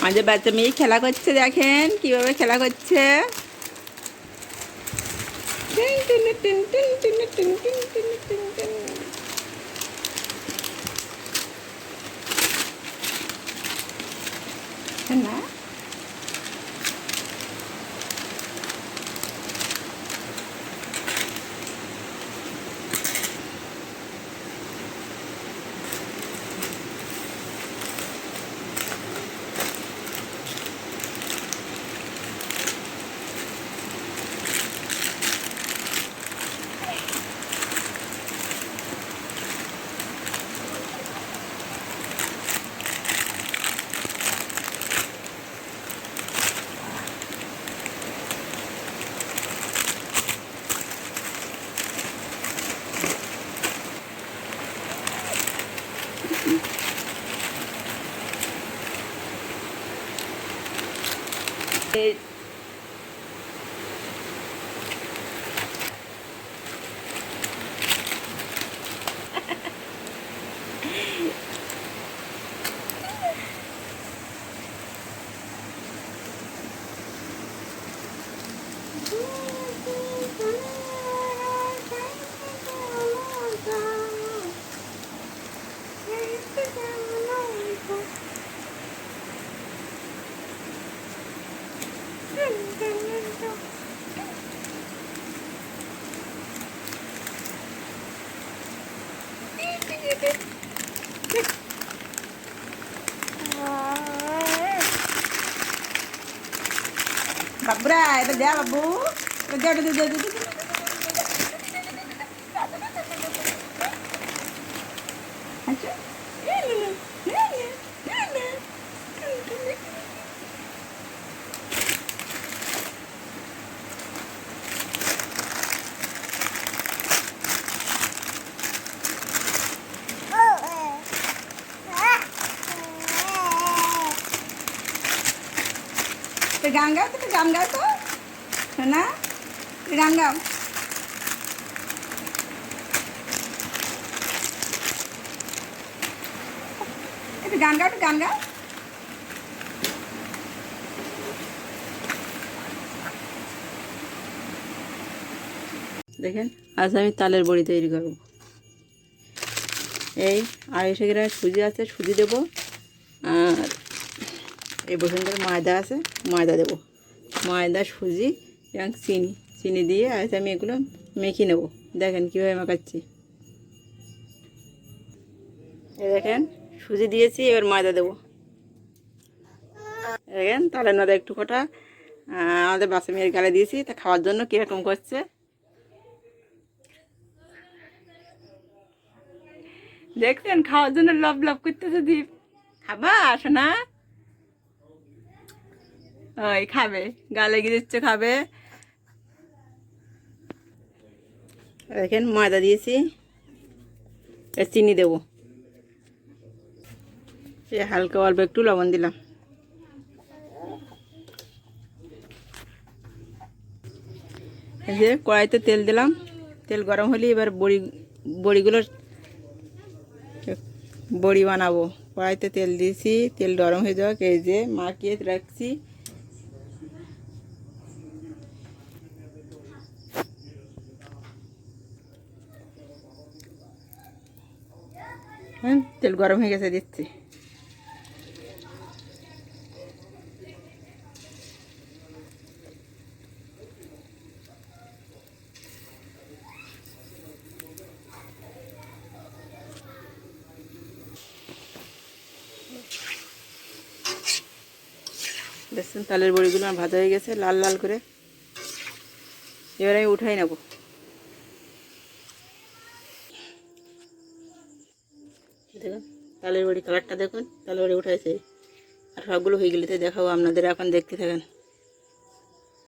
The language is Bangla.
আমাদের বাচ্চা মেয়ে খেলা করছে, দেখেন কিভাবে খেলা করছে। না বাবুরা, এবার দেয়া বাবু, গান গাও তো, গান গাও তো শোনা, গান গাও। একটু গান গাও, একটু গান গাও। দেখেন আজ আমি তালের বড়ি তৈরি করব। এই 250 গ্রাম সুজি আছে, সুজি দেবো। আর এই বসুন্ধর ময়দা আছে, ময়দা দেবো। ময়দা, সুজি এবং চিনি দিয়ে আজ আমি এগুলো মেখে নেব। দেখেন কীভাবে মাখাচ্ছি। এই দেখেন সুজি দিয়েছি, এবার ময়দা দেবো। দেখেন তালের নদা একটু কটা আমাদের বাচ্চা মেয়ের গালে দিয়েছি, তা খাওয়ার জন্য কীরকম করছে দেখছেন। খাওয়ার জন্য লব লব করতেছে দীপ। খাবা আসো না, ওই খাবে, গালে গিয়ে দিচ্ছে, খাবে। দেখেন ময়দা দিয়েছি, এর চিনি দেবো। এ হালকা অল্প একটু লবণ দিলাম। এই যে কড়াইতে তেল দিলাম, তেল গরম হলে এবার বড়িগুলো বড়ি বানাবো। কড়াইতে তেল দিয়েছি, তেল গরম হয়ে যাক। এই যে মাখিয়ে রাখছি, হ্যাঁ তেল গরম হয়ে গেছে, দিচ্ছি। দেখছেন তালের বড়িগুলো আমার ভাজা হয়ে গেছে লাল লাল করে। এবার আমি উঠাই নেব। দেখুন তালের বড়ি কালারটা দেখুন, তালের বড়ি উঠাইছে। আর সবগুলো হয়ে গেলে তো দেখাবো আপনাদের, এখন দেখতে থাকেন।